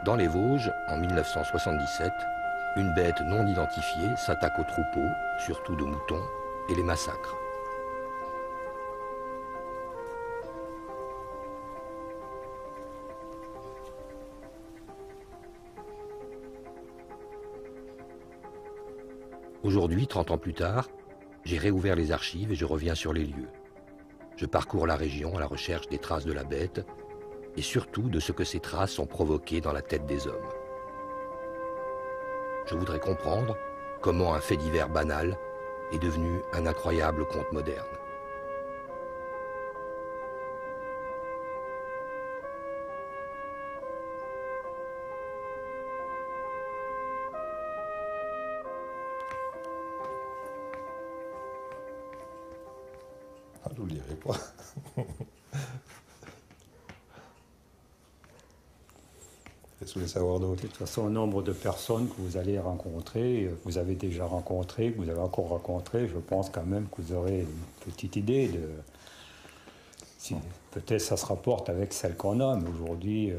Dans les Vosges, en 1977, une bête non identifiée s'attaque aux troupeaux, surtout de moutons, et les massacre. Aujourd'hui, 30 ans plus tard, j'ai réouvert les archives et je reviens sur les lieux. Je parcours la région à la recherche des traces de la bête et surtout de ce que ces traces ont provoqué dans la tête des hommes. Je voudrais comprendre comment un fait divers banal est devenu un incroyable conte moderne. Ah, je vous le dirai pas. Qu'est-ce que vous voulez savoir d'autre? De toute façon, un nombre de personnes que vous allez rencontrer, que vous avez déjà rencontrées, que vous allez encore rencontrer, je pense quand même que vous aurez une petite idée de... Si, peut-être ça se rapporte avec celle qu'on a, mais aujourd'hui...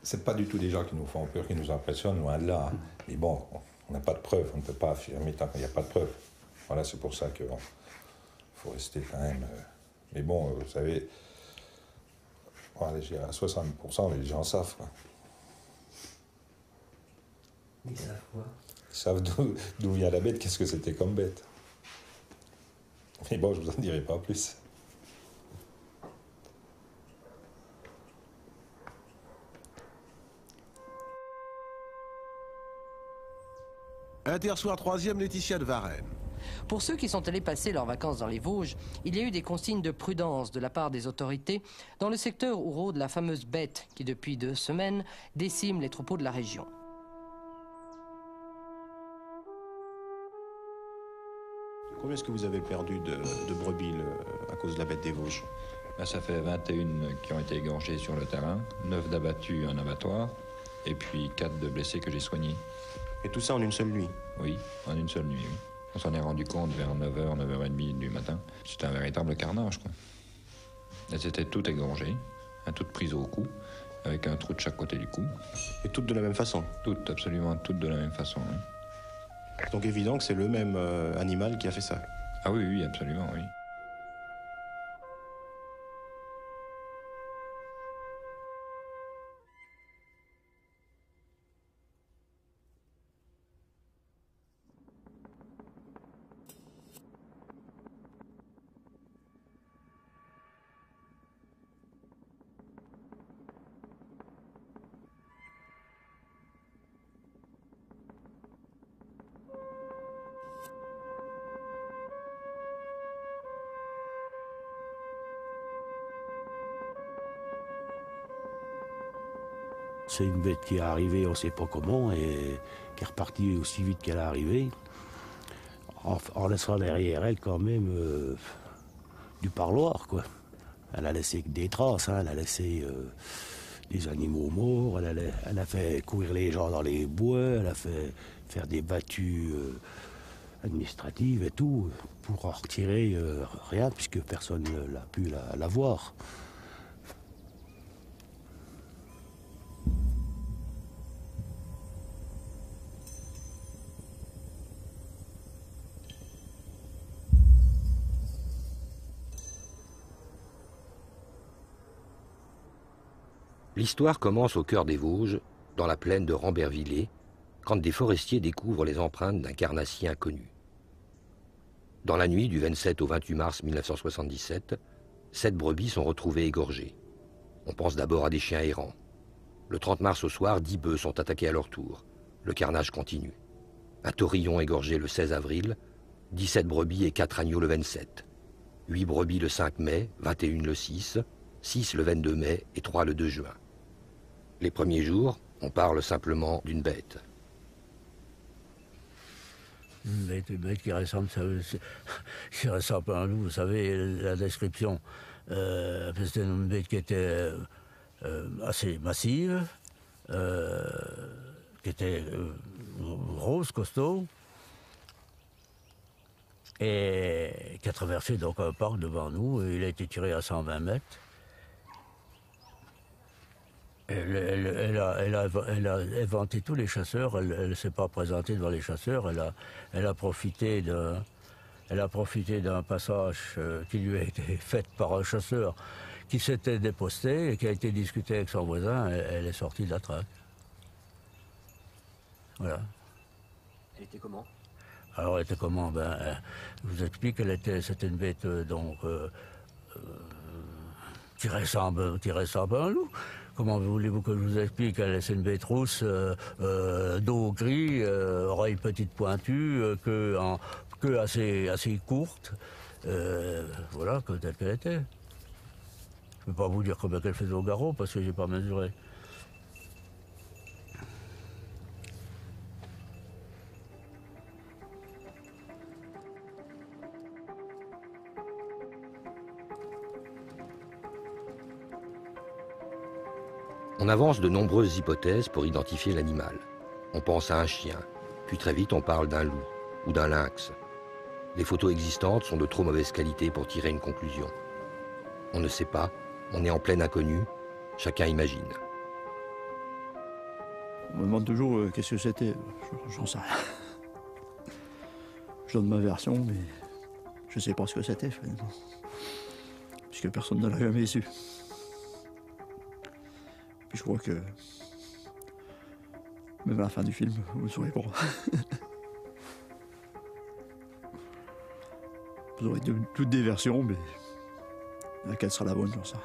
C'est pas du tout des gens qui nous font peur, qui nous impressionnent, loin de là. Hein. Mais bon, on n'a pas de preuves, on ne peut pas affirmer tant qu'il n'y a pas de preuves. Voilà, c'est pour ça qu'il faut rester quand même... Mais bon, vous savez, voilà, à 60%, les gens savent. Quoi. Ils savent quoi? Ils savent d'où vient la bête, qu'est-ce que c'était comme bête. Mais bon, je vous en dirai pas plus. Intersoir 3e, Laetitia de Varennes. Pour ceux qui sont allés passer leurs vacances dans les Vosges, il y a eu des consignes de prudence de la part des autorités dans le secteur où rôde la fameuse bête qui, depuis 2 semaines, décime les troupeaux de la région. Combien est-ce que vous avez perdu de brebis à cause de la bête des Vosges? Ben, ça fait 21 qui ont été égorgées sur le terrain, 9 d'abattus en abattoir, et puis 4 de blessés que j'ai soignés. Et tout ça en une seule nuit? Oui, en une seule nuit, oui. On s'en est rendu compte vers 9h, 9h30 du matin. C'était un véritable carnage, quoi. Elles étaient toutes égorgées, toutes prises au cou, avec un trou de chaque côté du cou. Et toutes de la même façon? Toutes, absolument toutes de la même façon, oui. Donc évident que c'est le même animal qui a fait ça? Ah oui, oui, absolument, oui. C'est une bête qui est arrivée, on ne sait pas comment, et qui est repartie aussi vite qu'elle est arrivée, en laissant derrière elle quand même du parloir, quoi. Elle a laissé des traces, hein, elle a laissé des animaux morts, elle a fait courir les gens dans les bois, elle a fait faire des battues administratives et tout, pour en retirer rien, puisque personne n'a pu la voir. L'histoire commence au cœur des Vosges, dans la plaine de Rambervillers, quand des forestiers découvrent les empreintes d'un carnassier inconnu. Dans la nuit du 27 au 28 mars 1977, 7 brebis sont retrouvées égorgées. On pense d'abord à des chiens errants. Le 30 mars au soir, 10 bœufs sont attaqués à leur tour. Le carnage continue. Un taurillon égorgé le 16 avril, 17 brebis et 4 agneaux le 27. 8 brebis le 5 mai, 21 le 6, 6 le 22 mai et 3 le 2 juin. Les premiers jours, on parle simplement d'une bête. Une bête qui ressemble, qui ressemble à nous, vous savez, la description. C'était une bête qui était assez massive, qui était grosse, costaud, et qui a traversé donc un parc devant nous. Il a été tiré à 120 mètres. Elle a inventé tous les chasseurs, elle ne s'est pas présentée devant les chasseurs, elle a profité d'un passage qui lui a été fait par un chasseur qui s'était déposté et qui a été discuté avec son voisin, elle est sortie de la traque. Voilà. Elle était comment? Alors elle était comment? Ben, je vous explique, c'était une bête qui ressemble à un loup. Comment voulez-vous que je vous explique? C'est une bête rousse, dos gris, oreilles petites pointues, queue assez courte. Voilà, telle qu'elle était. Je ne peux pas vous dire combien qu'elle faisait au garrot parce que je n'ai pas mesuré. On avance de nombreuses hypothèses pour identifier l'animal. On pense à un chien, puis très vite on parle d'un loup ou d'un lynx. Les photos existantes sont de trop mauvaise qualité pour tirer une conclusion. On ne sait pas, on est en plein inconnu, chacun imagine. On me demande toujours qu'est-ce que c'était, j'en sais rien. Je donne ma version, mais je ne sais pas ce que c'était finalement. Puisque personne ne l'a jamais su. Puis je crois que même à la fin du film, vous ne saurez pas. Vous aurez toutes des versions, mais laquelle sera la bonne, j'en sais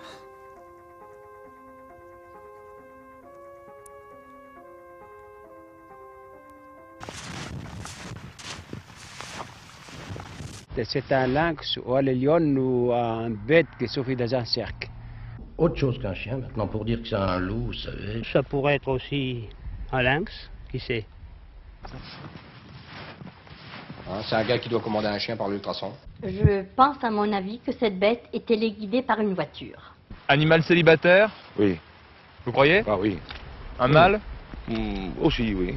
rien. C'est un lynx ou un lion ou un bête qui souffre dans un cercle. Autre chose qu'un chien, maintenant, pour dire que c'est un loup, vous savez. Ça pourrait être aussi un lynx, qui sait. C'est un gars qui doit commander un chien par l'ultrason. Je pense, à mon avis, que cette bête est téléguidée par une voiture. Animal célibataire? Oui. Vous croyez? Ah oui. Un mâle? Aussi, oui.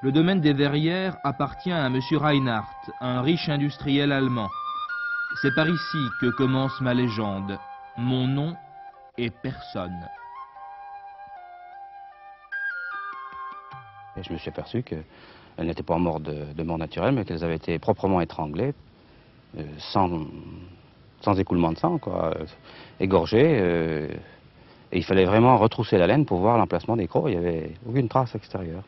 Le domaine des Verrières appartient à M. Reinhardt, un riche industriel allemand. C'est par ici que commence ma légende. Mon nom est personne. Et je me suis aperçu qu'elles n'étaient pas mortes de mort naturelle, mais qu'elles avaient été proprement étranglées, sans écoulement de sang, quoi, égorgées. Et il fallait vraiment retrousser la laine pour voir l'emplacement des crocs. Il n'y avait aucune trace extérieure.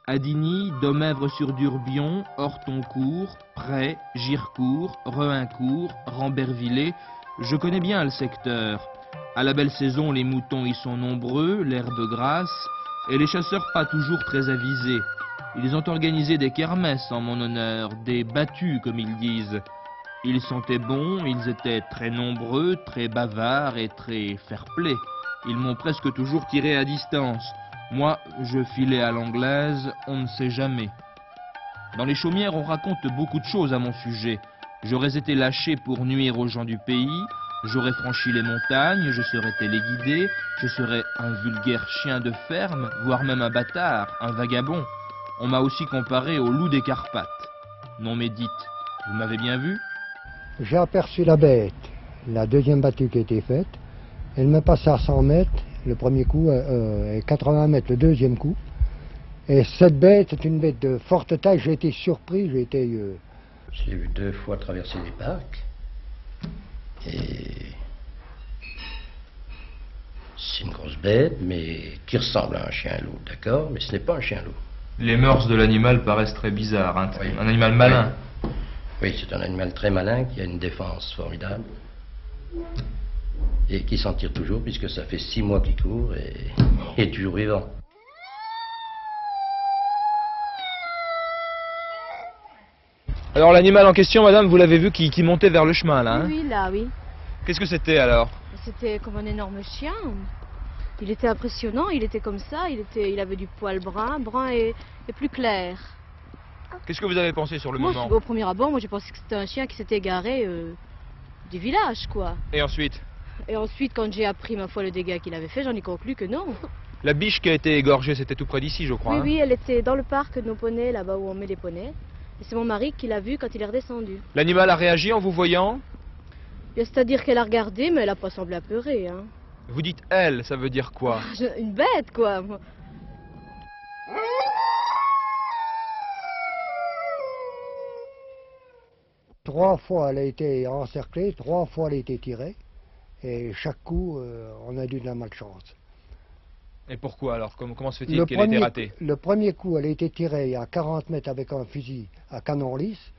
Adigny, Domèvre-sur-Durbion, Hortoncourt, Près, Girecourt, Rehincourt, Rambervillers, je connais bien le secteur. À la belle saison, les moutons y sont nombreux, l'herbe grasse, et les chasseurs pas toujours très avisés. Ils ont organisé des kermesses en mon honneur, des battues comme ils disent. Ils sentaient bon, ils étaient très nombreux, très bavards et très fair-play. Ils m'ont presque toujours tiré à distance. Moi, je filais à l'anglaise, on ne sait jamais. Dans les chaumières, on raconte beaucoup de choses à mon sujet. J'aurais été lâché pour nuire aux gens du pays, j'aurais franchi les montagnes, je serais téléguidé, je serais un vulgaire chien de ferme, voire même un bâtard, un vagabond. On m'a aussi comparé au loup des Carpates. Non mais dites, vous m'avez bien vu? J'ai aperçu la bête, la deuxième battue qui a été faite. Elle me passait à 100 mètres. Le premier coup, 80 mètres le deuxième coup. Et cette bête est une bête de forte taille. J'ai été surpris, j'ai été... Je l'ai vu 2 fois traverser les parcs. Et C'est une grosse bête, mais qui ressemble à un chien-loup, d'accord? Mais ce n'est pas un chien-loup. Les mœurs de l'animal paraissent très bizarres, hein. Oui. Un animal malin. Oui, c'est un animal très malin qui a une défense formidable. Et qui s'en tire toujours, puisque ça fait 6 mois qu'il court et est toujours vivant. Alors l'animal en question, madame, vous l'avez vu qui montait vers le chemin, là, hein? Oui, là, oui. Qu'est-ce que c'était alors? C'était comme un énorme chien. Il était impressionnant, il était comme ça, il avait du poil brun et plus clair. Qu'est-ce que vous avez pensé sur le moment? Au premier abord, moi j'ai pensé que c'était un chien qui s'était égaré du village, quoi. Et ensuite? Et ensuite, quand j'ai appris, ma foi, le dégât qu'il avait fait, j'en ai conclu que non. La biche qui a été égorgée, c'était tout près d'ici, je crois. Oui, hein? oui, elle était dans le parc de nos poneys, là-bas où on met les poneys. Et c'est mon mari qui l'a vue quand il est redescendu. L'animal a réagi en vous voyant? C'est-à-dire qu'elle a regardé, mais elle n'a pas semblé apeurer, hein. Vous dites elle, ça veut dire quoi? Une bête, quoi. 3 fois elle a été encerclée, 3 fois elle a été tirée, et chaque coup on a eu de la malchance. Et pourquoi alors? Comment se fait-il qu'elle ait été ratée? Le premier coup, elle a été tirée à 40 mètres avec un fusil à canon lisse,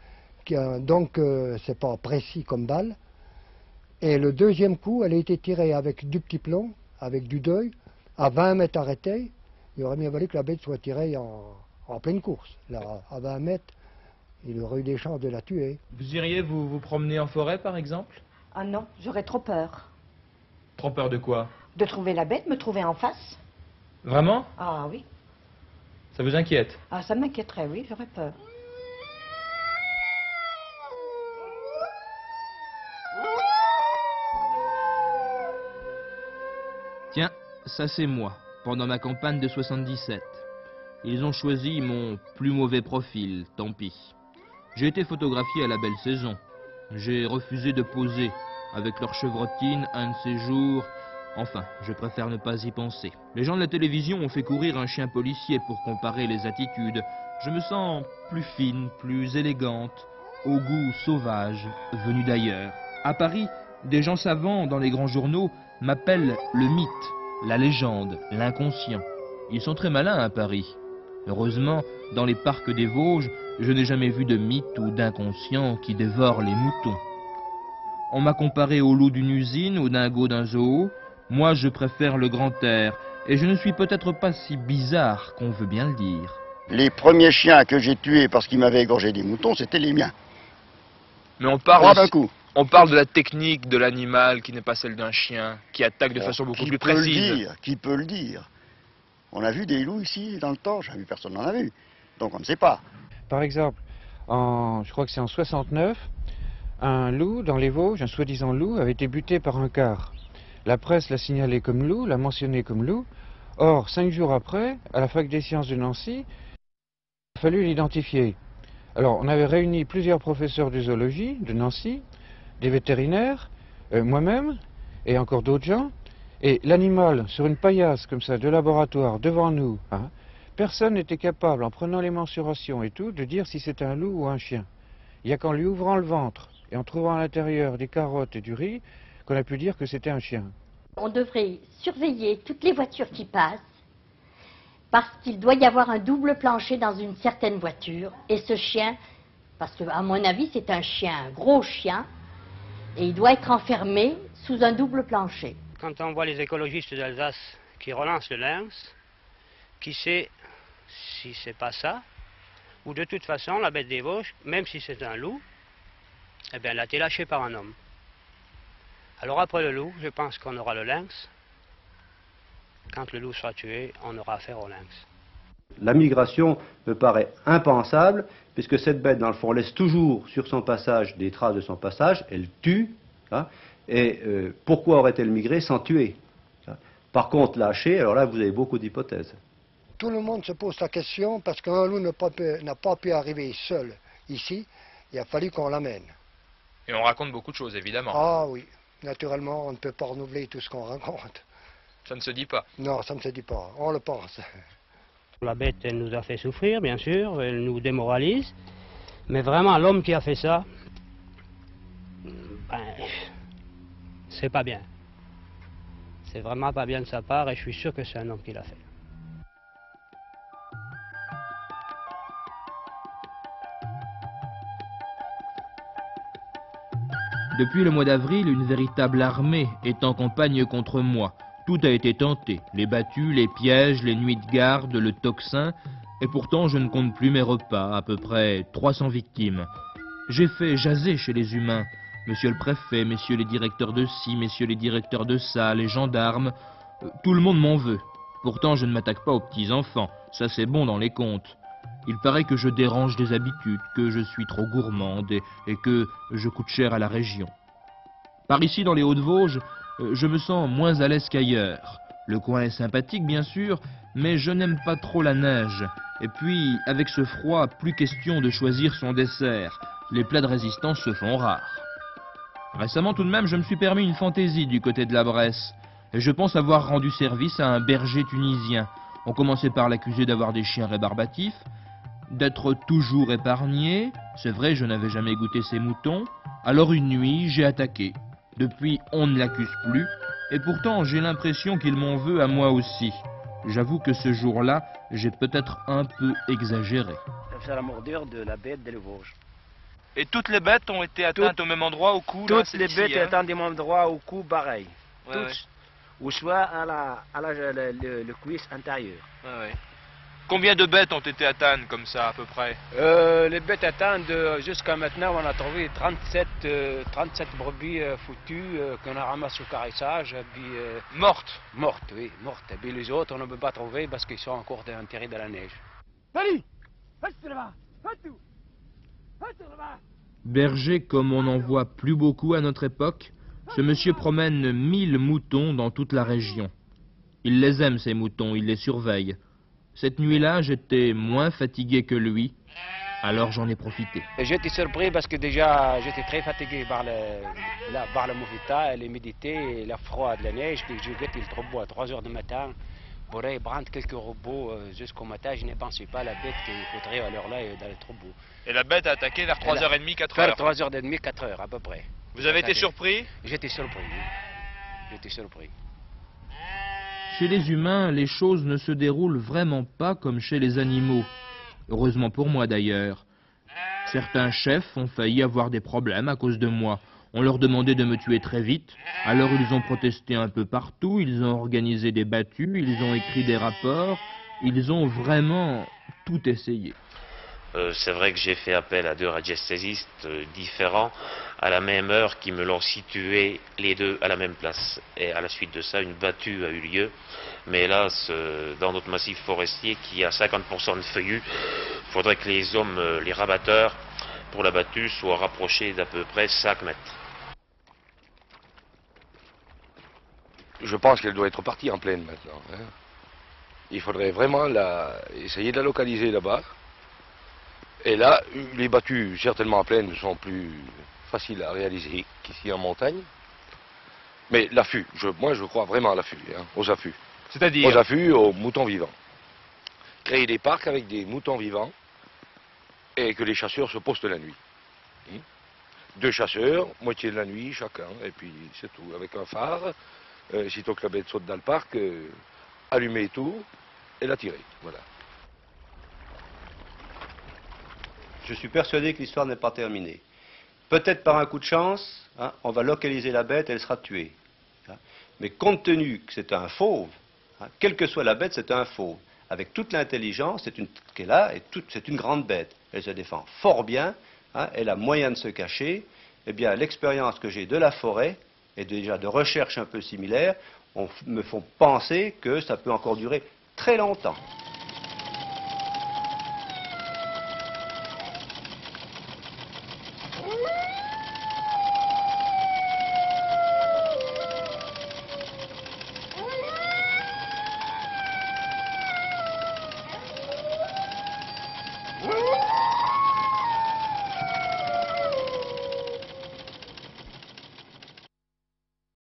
donc c'est pas précis comme balle. Et le deuxième coup, elle a été tirée avec du petit plomb, avec du deuil, à 20 mètres arrêté. Il aurait mieux valu que la bête soit tirée en pleine course. Là, à 20 mètres, il aurait eu des chances de la tuer. Vous iriez vous promener en forêt, par exemple? Ah non, j'aurais trop peur. Trop peur de quoi? De trouver la bête, me trouver en face. Vraiment? Ah oui. Ça vous inquiète? Ah, ça m'inquiéterait, oui, j'aurais peur. Tiens, ça c'est moi, pendant ma campagne de 77. Ils ont choisi mon plus mauvais profil, tant pis. J'ai été photographié à la belle saison. J'ai refusé de poser avec leur chevrotine un de ces jours. Enfin, je préfère ne pas y penser. Les gens de la télévision ont fait courir un chien policier pour comparer les attitudes. Je me sens plus fine, plus élégante, au goût sauvage, venu d'ailleurs. À Paris, des gens savants dans les grands journaux m'appellent le mythe, la légende, l'inconscient. Ils sont très malins à Paris. Heureusement, dans les parcs des Vosges, je n'ai jamais vu de mythe ou d'inconscient qui dévore les moutons. On m'a comparé au loup d'une usine, au dingo d'un zoo. Moi, je préfère le grand air, et je ne suis peut-être pas si bizarre qu'on veut bien le dire. Les premiers chiens que j'ai tués parce qu'ils m'avaient égorgé des moutons, c'était les miens. Mais on parle d'un coup. On parle de la technique de l'animal qui n'est pas celle d'un chien, qui attaque de façon beaucoup plus précise. Qui peut le dire? On a vu des loups ici dans le temps, j'ai vu, personne n'en a vu. Donc on ne sait pas. Par exemple, je crois que c'est en 69, un loup dans les Vosges, un soi-disant loup, avait été buté par un car. La presse l'a signalé comme loup, l'a mentionné comme loup. Or, 5 jours après, à la fac des sciences de Nancy, il a fallu l'identifier. Alors, on avait réuni plusieurs professeurs de zoologie de Nancy, des vétérinaires, moi-même, et encore d'autres gens. Et l'animal, sur une paillasse comme ça, de laboratoire, devant nous, hein, personne n'était capable, en prenant les mensurations et tout, de dire si c'était un loup ou un chien. Il n'y a qu'en lui ouvrant le ventre et en trouvant à l'intérieur des carottes et du riz, qu'on a pu dire que c'était un chien. On devrait surveiller toutes les voitures qui passent, parce qu'il doit y avoir un double plancher dans une certaine voiture. Et ce chien, parce qu'à mon avis c'est un chien, un gros chien, et il doit être enfermé sous un double plancher. Quand on voit les écologistes d'Alsace qui relancent le lynx, qui sait si c'est pas ça, ou de toute façon la bête des Vosges, même si c'est un loup, eh bien elle a été lâchée par un homme. Alors après le loup, je pense qu'on aura le lynx. Quand le loup sera tué, on aura affaire au lynx. La migration me paraît impensable, puisque cette bête, dans le fond, laisse toujours sur son passage des traces de son passage, elle tue, hein, et pourquoi aurait-elle migré sans tuer? Par contre, lâcher, alors là, vous avez beaucoup d'hypothèses. Tout le monde se pose la question, parce qu'un loup n'a pas pu arriver seul ici, il a fallu qu'on l'amène. Et on raconte beaucoup de choses, évidemment. Ah oui, naturellement, on ne peut pas renouveler tout ce qu'on raconte. Ça ne se dit pas. Non, ça ne se dit pas, on le pense. La bête, elle nous a fait souffrir, bien sûr, elle nous démoralise. Mais vraiment, l'homme qui a fait ça, ben, c'est pas bien. C'est vraiment pas bien de sa part et je suis sûr que c'est un homme qui l'a fait. Depuis le mois d'avril, une véritable armée est en campagne contre moi. Tout a été tenté, les battues, les pièges, les nuits de garde, le tocsin, et pourtant je ne compte plus mes repas, à peu près 300 victimes. J'ai fait jaser chez les humains, monsieur le préfet, messieurs les directeurs de ci, messieurs les directeurs de ça, les gendarmes, tout le monde m'en veut. Pourtant je ne m'attaque pas aux petits-enfants, ça c'est bon dans les contes. Il paraît que je dérange des habitudes, que je suis trop gourmande et que je coûte cher à la région. Par ici, dans les Hauts-de-Vosges, je me sens moins à l'aise qu'ailleurs. Le coin est sympathique, bien sûr, mais je n'aime pas trop la neige. Et puis, avec ce froid, plus question de choisir son dessert. Les plats de résistance se font rares. Récemment, tout de même, je me suis permis une fantaisie du côté de la Bresse. Et je pense avoir rendu service à un berger tunisien. On commençait par l'accuser d'avoir des chiens rébarbatifs, d'être toujours épargné. C'est vrai, je n'avais jamais goûté ses moutons. Alors une nuit, j'ai attaqué. Depuis, on ne l'accuse plus. Et pourtant, j'ai l'impression qu'il m'en veut à moi aussi. J'avoue que ce jour-là, j'ai peut-être un peu exagéré. C'est la mordure de la bête des Vosges. Et toutes les bêtes ont été atteintes au même endroit, au cou? Toutes les bêtes atteintes au même endroit, au cou, pareil. Ouais, toutes. Ouais. Ou soit à le cuisse intérieur. Ouais. Combien de bêtes ont été atteintes comme ça, à peu près? Les bêtes atteintes, jusqu'à maintenant, on a trouvé 37 brebis foutues qu'on a ramassées au caressage. Mortes? Mortes, oui, mortes. Et puis les autres, on ne peut pas trouver parce qu'ils sont encore enterrés dans la neige. Berger comme on n'en voit plus beaucoup à notre époque, ce monsieur promène 1000 moutons dans toute la région. Il les aime, ces moutons, il les surveille. Cette nuit-là, j'étais moins fatigué que lui, alors j'en ai profité. J'étais surpris parce que déjà, j'étais très fatigué par le mouffeta, l'humidité et le froid de la neige. Puis je guettais le troupeau à 3 heures du matin pour aller prendre quelques robots jusqu'au matin. Je ne pensais pas à la bête qu'il faudrait à l'heure-là dans le troupeau. Et la bête a attaqué vers 3h30, 4h? Vers 3h30, 4h à peu près. Vous avez été surpris? J'étais surpris, oui. J'étais surpris. Chez les humains, les choses ne se déroulent vraiment pas comme chez les animaux. Heureusement pour moi d'ailleurs. Certains chefs ont failli avoir des problèmes à cause de moi. On leur demandait de me tuer très vite. Alors ils ont protesté un peu partout, ils ont organisé des battues, ils ont écrit des rapports. Ils ont vraiment tout essayé. C'est vrai que j'ai fait appel à 2 radiesthésistes différents à la même heure qui me l'ont situé les deux à la même place. Et à la suite de ça, une battue a eu lieu. Mais hélas, dans notre massif forestier qui a 50% de feuillus, il faudrait que les hommes, les rabatteurs, pour la battue, soient rapprochés d'à peu près 5 mètres. Je pense qu'elle doit être partie en plaine maintenant. Hein. Il faudrait vraiment essayer de la localiser là-bas. Et là, les battues, certainement en plaine, sont plus faciles à réaliser qu'ici en montagne. Mais l'affût, moi je crois vraiment à l'affût, hein, aux affûts. C'est-à-dire? Aux affûts, aux moutons vivants. Créer des parcs avec des moutons vivants et que les chasseurs se postent la nuit. 2 chasseurs, moitié de la nuit chacun, et puis c'est tout. Avec un phare, sitôt que la bête saute dans le parc, allumer tout et la tirer. Voilà. Je suis persuadé que l'histoire n'est pas terminée. Peut-être par un coup de chance, hein, on va localiser la bête et elle sera tuée. Hein. Mais compte tenu que c'est un fauve, hein, quelle que soit la bête, c'est un fauve. Avec toute l'intelligence qu'elle a, et c'est une grande bête. Elle se défend fort bien, hein, elle a moyen de se cacher. Eh bien, l'expérience que j'ai de la forêt, et déjà de recherches un peu similaires, me font penser que ça peut encore durer très longtemps.